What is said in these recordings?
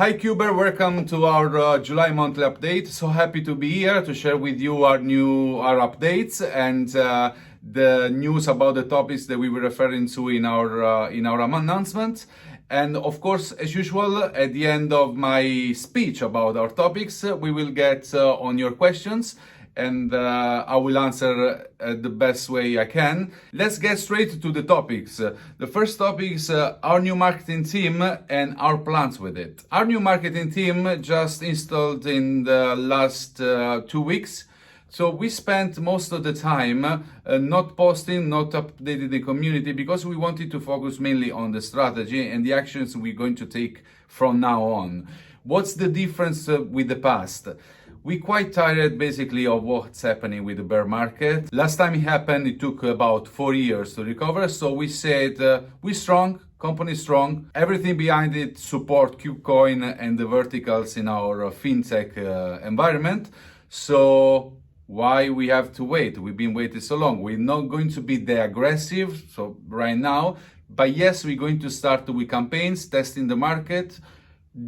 Hi KUBE, welcome to our July monthly update. So happy to be here to share with you our updates and the news about the topics that we were referring to in our announcement. And of course, as usual, at the end of my speech about our topics, we will get on your questions. And I will answer the best way I can. Let's get straight to the topics. The first topic is our new marketing team and our plans with it. Our new marketing team just installed in the last 2 weeks. So we spent most of the time not posting, not updating the community because we wanted to focus mainly on the strategy and the actions we're going to take from now on. What's the difference with the past? We're quite tired basically of what's happening with the bear market. Last time it happened, it took about 4 years to recover. So we said, we're strong, company strong, everything behind it support KubeCoin and the verticals in our fintech environment. So why we have to wait? We've been waiting so long. We're not going to be that aggressive, so right now, but yes, we're going to start with campaigns, testing the market,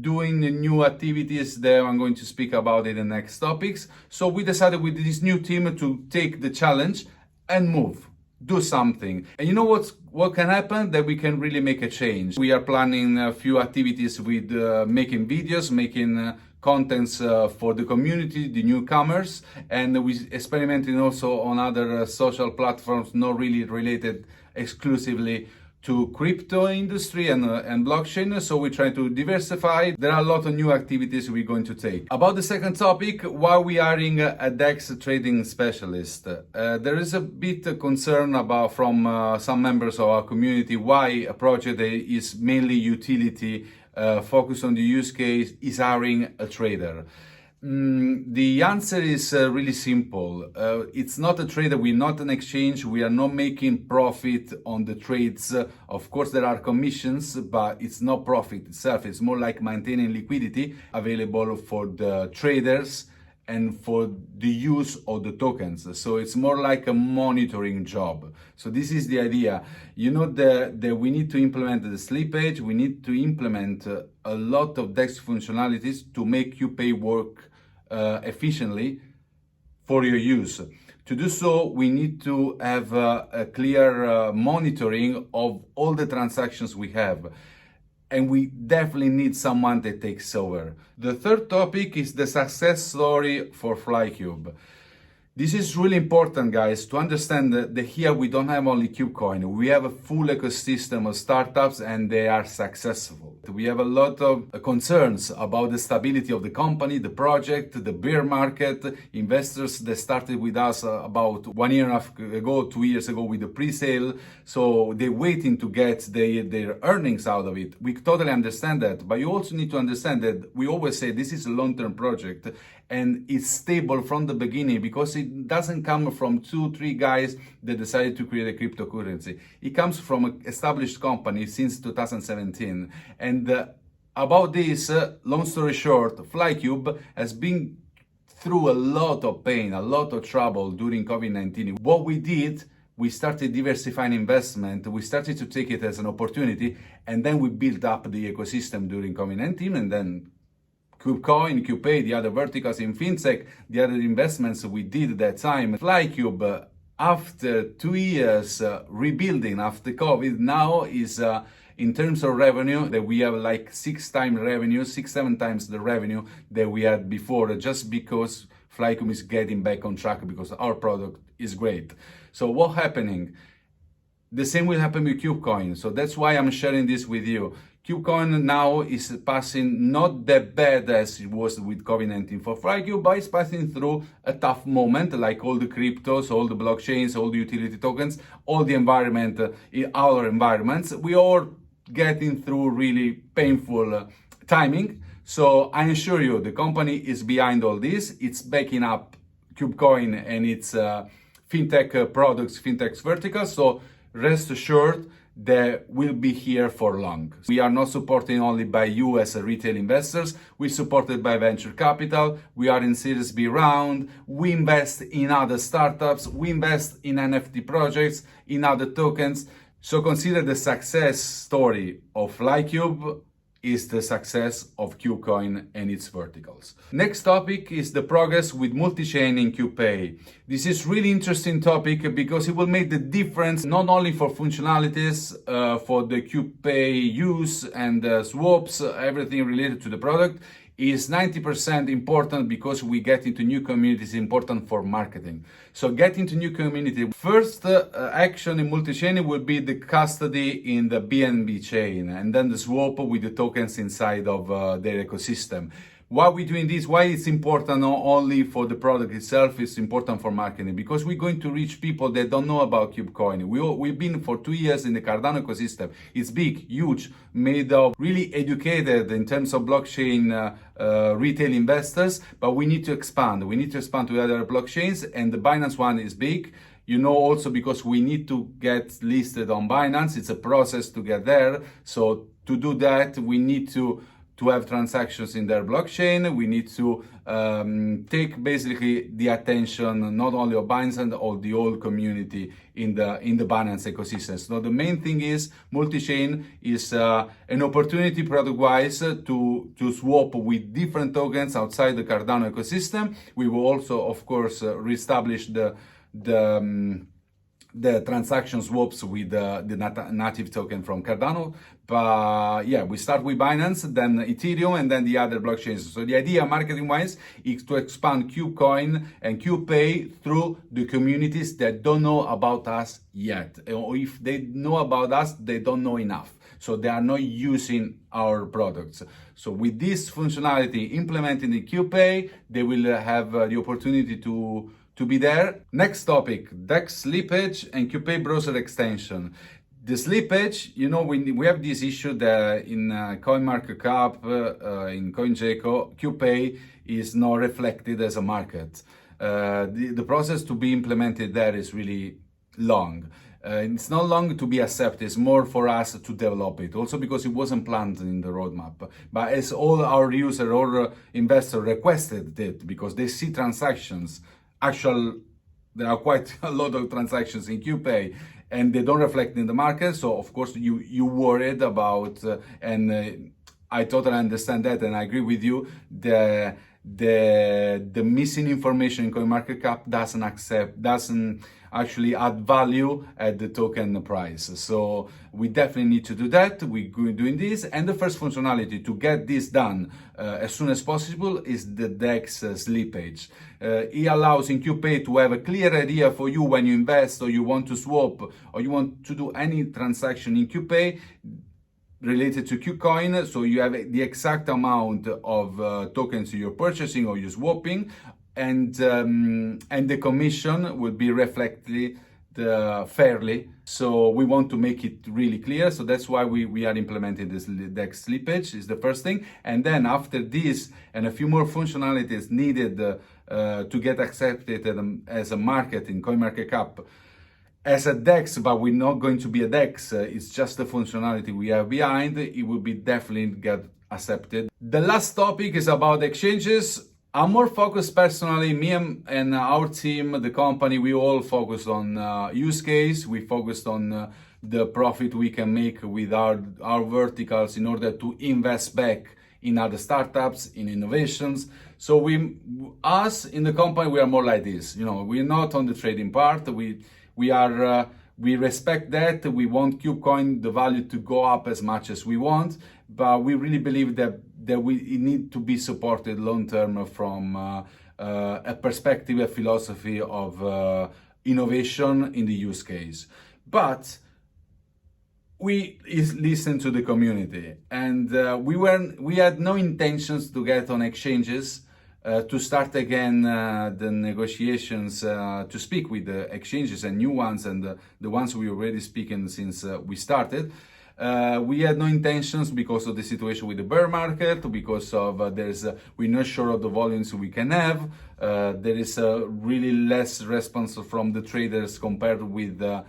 doing new activities that I'm going to speak about in the next topics. So we decided with this new team to take the challenge and move, do something. And you know what can happen? That we can really make a change. We are planning a few activities with making videos, making contents for the community, the newcomers, and we experimenting also on other social platforms, not really related exclusively to crypto industry and blockchain. So we try to diversify. There are a lot of new activities we're going to take. About the second topic, why we hiring a DEX trading specialist. There is a bit of concern about from some members of our community why a project that is mainly utility, focused on the use case, is hiring a trader. The answer is really simple. It's not a trader, we're not an exchange, we are not making profit on the trades. Of course, there are commissions, but it's not profit itself. It's more like maintaining liquidity available for the traders and for the use of the tokens. So it's more like a monitoring job. So this is the idea. You know that we need to implement the slippage, we need to implement a lot of DEX functionalities to make you pay work efficiently for your use. To do so, we need to have a clear monitoring of all the transactions we have. And we definitely need someone that takes over. The third topic is the success story for Flycube. This is really important, guys, to understand that here we don't have only KubeCoin. We have a full ecosystem of startups and they are successful. We have a lot of concerns about the stability of the company, the project, the bear market. Investors that started with us about 1.5 years ago, 2 years ago with the pre-sale. So they're waiting to get their earnings out of it. We totally understand that. But you also need to understand that we always say this is a long-term project and it's stable from the beginning because it doesn't come from 2-3 guys that decided to create a cryptocurrency. It comes from an established company since 2017. And about this, long story short, Flycube has been through a lot of pain, a lot of trouble during COVID-19. What we did, we started diversifying investment, we started to take it as an opportunity, and then we built up the ecosystem during COVID-19, and then KubeCoin, KubePay, the other verticals in fintech, the other investments we did at that time. Flycube, after 2 years rebuilding after COVID, now is in terms of revenue that we have like 6 times revenue, 6-7 times the revenue that we had before, just because Flycube is getting back on track because our product is great. So what's happening? The same will happen with KubeCoin. So that's why I'm sharing this with you. KubeCoin now is passing not that bad as it was with COVID-19 for Flycube, but it's passing through a tough moment, like all the cryptos, all the blockchains, all the utility tokens, all the environment, our environments. We are getting through really painful timing. So I assure you, the company is behind all this. It's backing up KubeCoin and its fintech products, fintech verticals. So rest assured, they will be here for long. We are not supported only by you as retail investors, we're supported by venture capital, we are in Series B round, we invest in other startups, we invest in NFT projects, in other tokens. So consider the success story of Flycube is the success of KubeCoin and its verticals. Next topic is the progress with multi-chain in KubePay. This is really interesting topic because it will make the difference not only for functionalities, for the KubePay use and swaps, everything related to the product, is 90% important because we get into new communities, important for marketing. So get into new community. First action in multi-chain will be the custody in the BNB chain and then the swap with the tokens inside of their ecosystem. Why we're doing this, why it's important not only for the product itself, it's important for marketing, because we're going to reach people that don't know about KubeCoin. We've been for 2 years in the Cardano ecosystem. It's big, huge, made of really educated in terms of blockchain retail investors, but we need to expand. We need to expand to other blockchains, and the Binance one is big. You know, also because we need to get listed on Binance. It's a process to get there. So to do that, we need to have transactions in their blockchain. We need to take basically the attention not only of Binance and of the whole community in the Binance ecosystem. So the main thing is multi-chain is an opportunity product-wise to swap with different tokens outside the Cardano ecosystem. We will also, of course, reestablish the transaction swaps with the native token from Cardano. But yeah, we start with Binance, then Ethereum, and then the other blockchains. So the idea, marketing-wise, is to expand KubeCoin and KubePay through the communities that don't know about us yet. Or if they know about us, they don't know enough. So they are not using our products. So with this functionality implemented in KubePay, they will have the opportunity to be there. Next topic, DEX slippage and KubePay browser extension. The slippage, you know, we have this issue that in CoinMarketCap, in CoinGecko, KubePay is not reflected as a market. The process to be implemented there is really long. It's not long to be accepted, it's more for us to develop it. Also because it wasn't planned in the roadmap. But as all our users or investors requested it, because they see transactions, there are quite a lot of transactions in KubePay and they don't reflect in the market. So of course you worried about, and I totally understand that, and I agree with you, the missing information in CoinMarketCap doesn't actually add value at the token price. So we definitely need to do that. We're doing this, and the first functionality to get this done as soon as possible is the DEX slippage. It allows in KubePay to have a clear idea for you when you invest or you want to swap or you want to do any transaction in KubePay related to KubeCoin, so you have the exact amount of tokens you're purchasing or you're swapping, and the commission will be reflected fairly. So we want to make it really clear. So that's why we are implementing this DEX slippage is the first thing. And then after this and a few more functionalities needed to get accepted as a market in CoinMarketCap as a DEX, but we're not going to be a DEX. It's just the functionality we have behind. It will be definitely get accepted. The last topic is about exchanges. I'm more focused personally, me and our team, the company, we all focus on use case. We focused on the profit we can make with our verticals in order to invest back in other startups, in innovations. So us in the company, we are more like this. You know, we're not on the trading part. We respect that. We want KubeCoin, the value to go up as much as we want, but we really believe that we need to be supported long term from a perspective, a philosophy of innovation in the use case. But we listen to the community, and we had no intentions to get on exchanges. To start again the negotiations, to speak with the exchanges and new ones and the ones we already speaking since we started. We had no intentions because of the situation with the bear market, because of we're not sure of the volumes we can have. There is really less response from the traders compared with a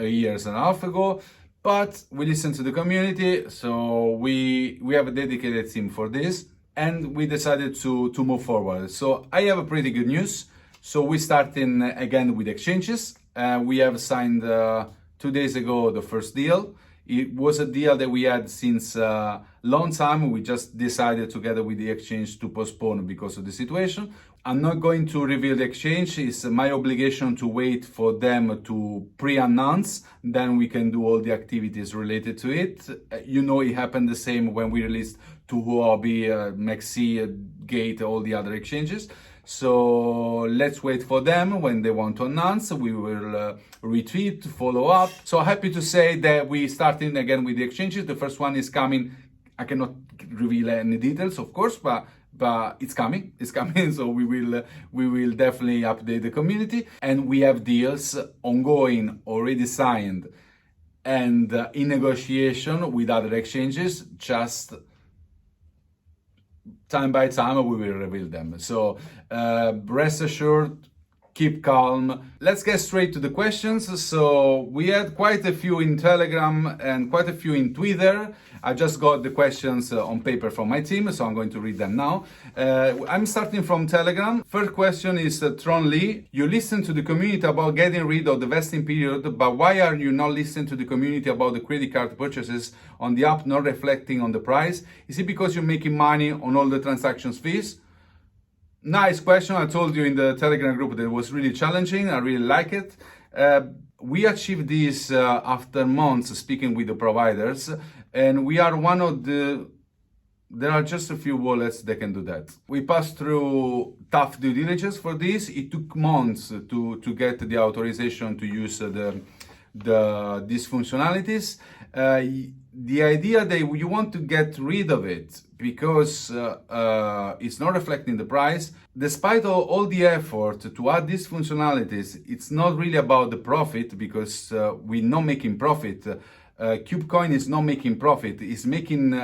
years and a half ago. But we listen to the community, so we have a dedicated team for this. And we decided to move forward. So I have a pretty good news. So we starting again with exchanges. We have signed 2 days ago the first deal. It was a deal that we had since a long time. We just decided together with the exchange to postpone because of the situation. I'm not going to reveal the exchange. It's my obligation to wait for them to pre-announce. Then we can do all the activities related to it. You know, it happened the same when we released to Huobi, Maxi, Gate, all the other exchanges. So let's wait for them. When they want to announce, we will retweet, follow up. So happy to say that we starting again with the exchanges. The first one is coming. I cannot reveal any details, of course, but it's coming. It's coming. So we will definitely update the community. And we have deals ongoing, already signed, and in negotiation with other exchanges. Just time by time we will reveal them. So rest assured, keep calm. Let's get straight to the questions. So we had quite a few in Telegram and quite a few in Twitter. I just got the questions on paper from my team, so I'm going to read them now. I'm starting from Telegram. First question is Tron Lee. You listen to the community about getting rid of the vesting period, but why are you not listening to the community about the credit card purchases on the app not reflecting on the price? Is it because you're making money on all the transactions fees? Nice question. I told you in the Telegram group that it was really challenging. I really like it. We achieved this after months speaking with the providers, and we are one of there are just a few wallets that can do that. We passed through tough due diligence for this. It took months to get the authorization to use these functionalities. The idea that you want to get rid of it because it's not reflecting the price, despite all the effort to add these functionalities, it's not really about the profit because we're not making profit. KubeCoin is not making profit. It's making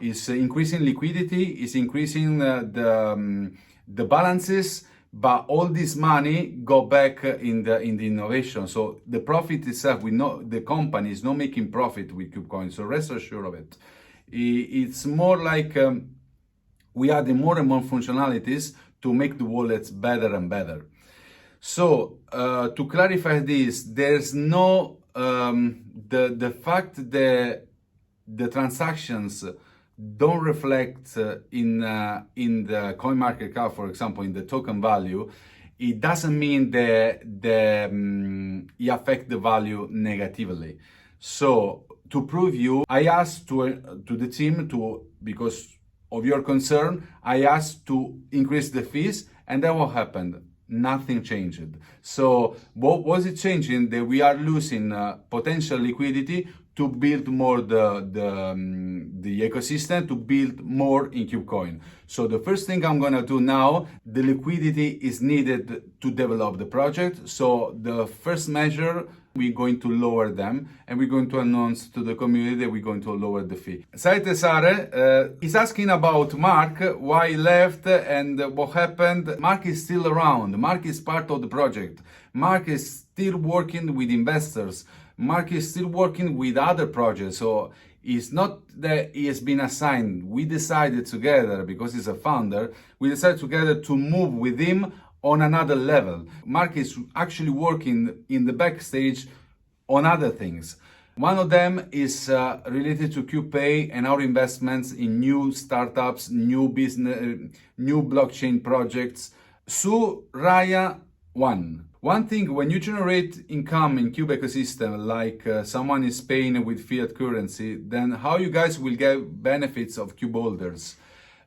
is increasing liquidity, is increasing the balances. But all this money go back in the innovation. So the profit itself, we know the company is not making profit with KubeCoin. So rest assured of it. It's more like we add more and more functionalities to make the wallets better and better. So to clarify this, there's no the fact that the transactions don't reflect in the coin market cap, for example, in the token value, it doesn't mean that it affect the value negatively. So to prove you, I asked to the team because of your concern, I asked to increase the fees, and then what happened? Nothing changed. So what was it changing? That we are losing potential liquidity to build more the ecosystem, to build more in KubeCoin. So the first thing I'm gonna do now, the liquidity is needed to develop the project. So the first measure, we're going to lower them, and we're going to announce to the community that we're going to lower the fee. Saite Sare is asking about Mark, why he left and what happened. Mark is still around. Mark is part of the project. Mark is still working with investors. Mark is still working with other projects, so it's not that he has been assigned. We decided together, because he's a founder, we decided together to move with him on another level. Mark is actually working in the backstage on other things. One of them is related to KubePay and our investments in new startups, new business, new blockchain projects. Su Raya 1. One thing, when you generate income in Cube ecosystem, like someone is paying with fiat currency, then how you guys will get benefits of Cube holders?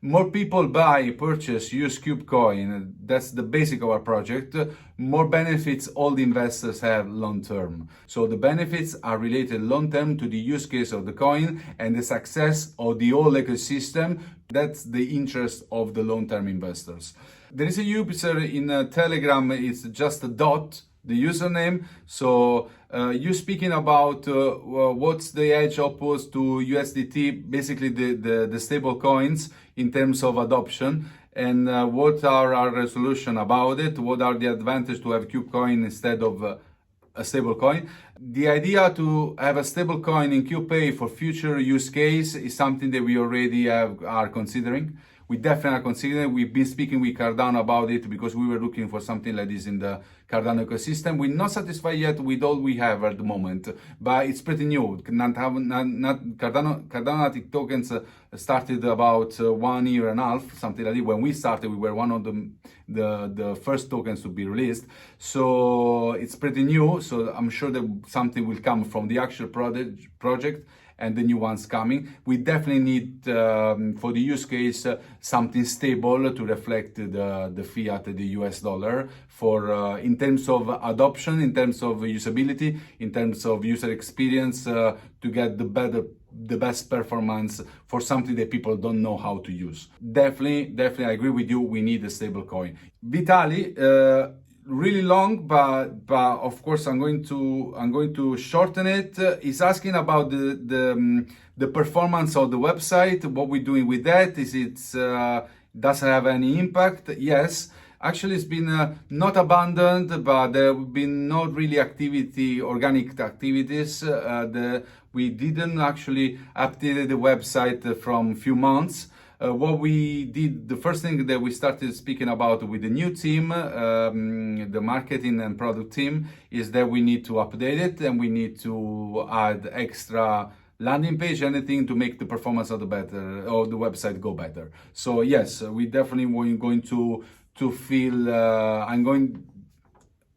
More people buy, purchase, use KubeCoin. That's the basic of our project. More benefits all the investors have long term. So the benefits are related long term to the use case of the coin and the success of the whole ecosystem. That's the interest of the long term investors. There is a user in Telegram, it's just a dot, the username. So you speaking about what's the edge opposed to USDT, basically the stable coins in terms of adoption, and what are our resolution about it, what are the advantages to have KubeCoin instead of a stable coin. The idea to have a stable coin in KubePay for future use case is something that we already are considering. we definitely are considering. We've been speaking with Cardano about it because we were looking for something like this in the Cardano ecosystem. We're not satisfied yet with all we have at the moment, but it's pretty new. Cardano tokens started about 1 year and a half, something like that. When we started, we were one of the first tokens to be released. So it's pretty new. So I'm sure that something will come from the actual project and the new ones coming. We definitely need, for the use case, something stable to reflect the fiat, the US dollar, for in terms of adoption, in terms of usability, in terms of user experience, to get the best performance for something that people don't know how to use. Definitely, I agree with you. We need a stable coin. Vitali, really long, but of course I'm going to shorten it. He's asking about the performance of the website. What we're doing with that, is it doesn't have any impact? Yes. Actually, it's been not abandoned, but there have been not really organic activities. We didn't actually update the website from few months. What we did, the first thing that we started speaking about with the new team, the marketing and product team, is that we need to update it and we need to add extra landing page, anything to make the performance of the website go better. So yes, we definitely were going to feel,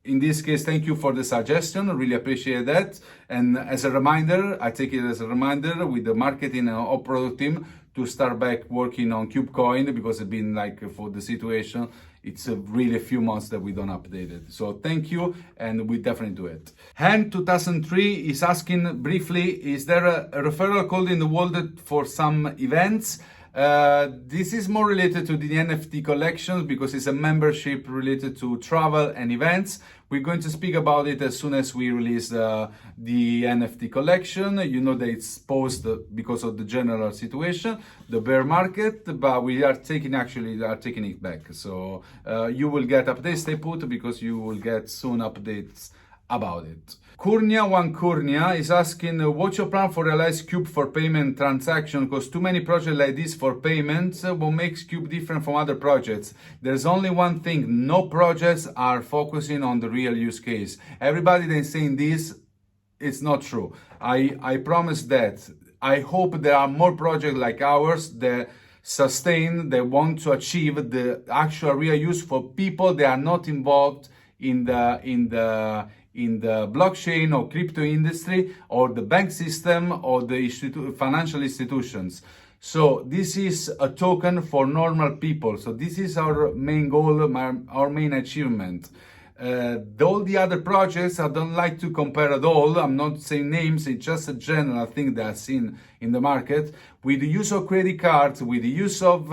in this case, thank you for the suggestion. I really appreciate that. And as a reminder, I take it as a reminder with the marketing and product team to start back working on KubeCoin, because it's been like, for the situation, it's really a few months that we don't update it. So thank you, and we definitely do it. Hand 2003 is asking briefly, is there a referral code in the wallet for some events? This is more related to the NFT collections, because it's a membership related to travel and events. We're going to speak about it as soon as we release the NFT collection. You know that it's paused because of the general situation, the bear market, but we are taking it back. So you will get updates, stay put, because you will get soon updates about it. Kurnia is asking, what's your plan for realize Cube for payment transaction? Because too many projects like this for payments. What makes Cube different from other projects? There's only one thing: no projects are focusing on the real use case. Everybody that's saying this, it's not true. I promise that. I hope there are more projects like ours that sustain, that want to achieve the actual real use for people that are not involved in the blockchain or crypto industry or the bank system or the financial institutions. So this is a token for normal people. So this is our main goal, our main achievement. All the other projects, I don't like to compare at all. I'm not saying names, it's just a general thing that I've seen in the market. With the use of credit cards, with the use of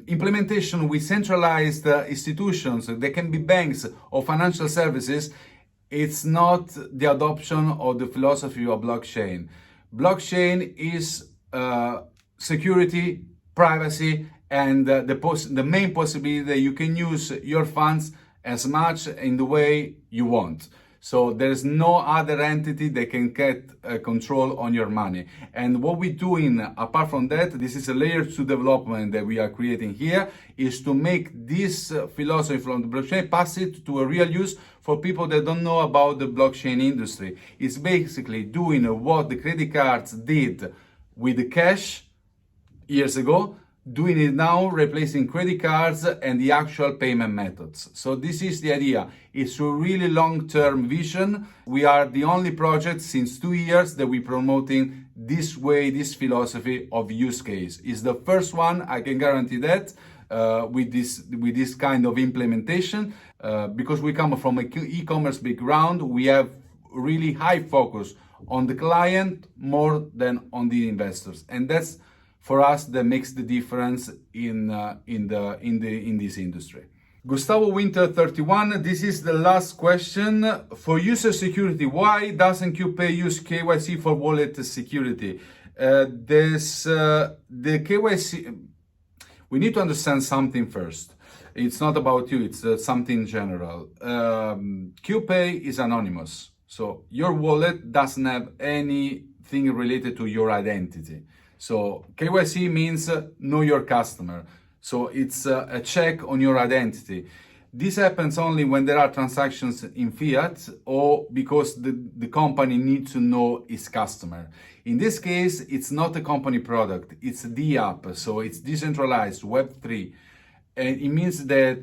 implementation with centralized institutions, they can be banks or financial services, it's not the adoption of the philosophy of blockchain. Blockchain is security, privacy, and the main possibility that you can use your funds as much in the way you want. So there's no other entity that can get control on your money. And what we're doing, apart from that, this is a layer 2 development that we are creating here, is to make this philosophy from the blockchain, pass it to a real use for people that don't know about the blockchain industry. It's basically doing what the credit cards did with the cash years ago, doing it now, replacing credit cards and the actual payment methods. So this is the idea. It's a really long-term vision. We are the only project since 2 years that we're promoting this way, this philosophy of use case. It's the first one, I can guarantee that, with this kind of implementation. Because we come from an e-commerce background, we have really high focus on the client more than on the investors. And that's, for us, that makes the difference in this industry. Gustavo Winter 31, this is the last question. For user security, why doesn't KubePay use KYC for wallet security? The KYC, we need to understand something first. It's not about you, it's something general. KubePay is anonymous. So your wallet doesn't have any thing related to your identity. So KYC means know your customer. So it's a check on your identity. This happens only when there are transactions in fiat or because the company needs to know its customer. In this case, it's not a company product, it's the app. So it's decentralized, Web3. And it means that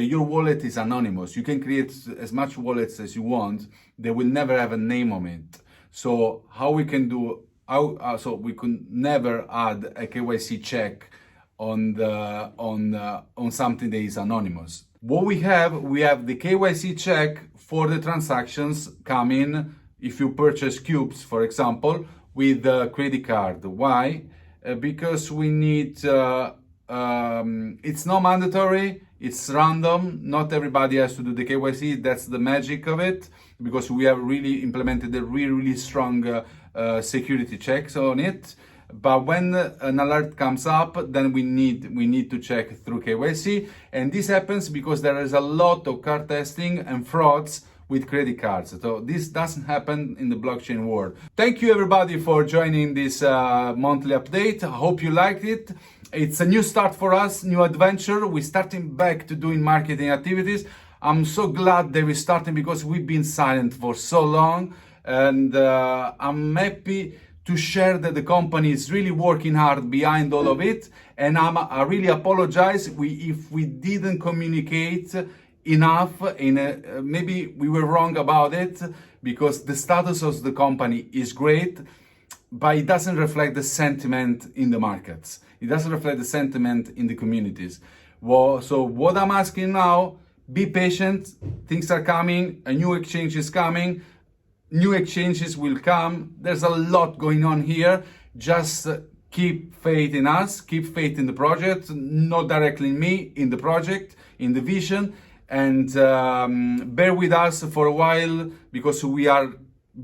your wallet is anonymous. You can create as much wallets as you want. They will never have a name on it. So how we can do, so we could never add a KYC check on something that is anonymous. What we have the KYC check for the transactions coming if you purchase cubes, for example, with a credit card. Why? Because we need, it's not mandatory, it's random. Not everybody has to do the KYC. That's the magic of it, because we have really implemented a really strong security checks on it. But when an alert comes up, then we need to check through KYC. And this happens because there is a lot of card testing and frauds with credit cards. So this doesn't happen in the blockchain world. Thank you everybody for joining this monthly update. I hope you liked it. It's a new start for us, new adventure. We're starting back to doing marketing activities. I'm so glad that we're starting because we've been silent for so long. And I'm happy to share that the company is really working hard behind all of it. And I really apologize if we didn't communicate enough. Maybe we were wrong about it, because the status of the company is great, but it doesn't reflect the sentiment in the markets. It doesn't reflect the sentiment in the communities. Well, so what I'm asking now, be patient. Things are coming. A new exchange is coming. New exchanges will come. There's a lot going on here. Just keep faith in us, keep faith in the project, not directly in me, in the project, in the vision, and bear with us for a while, because we are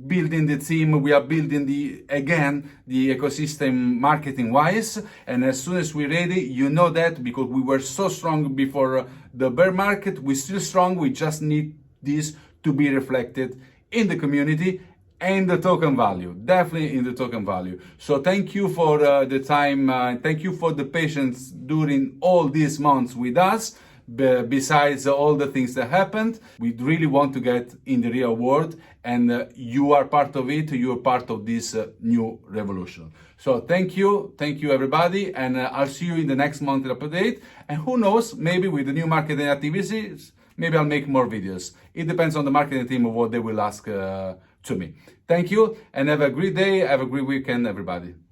building the team, we are building the ecosystem marketing wise. And as soon as we're ready, you know that, because we were so strong before the bear market, we're still strong. We just need this to be reflected in the community and the token value, definitely in the token value. So thank you for the time, thank you for the patience during all these months with us. Besides all the things that happened, we really want to get in the real world, and you are part of it. You are part of this new revolution. So thank you everybody, and I'll see you in the next monthly update. And who knows, maybe with the new marketing activities, maybe I'll make more videos. It depends on the marketing team of what they will ask to me. Thank you, and have a great day, have a great weekend, everybody.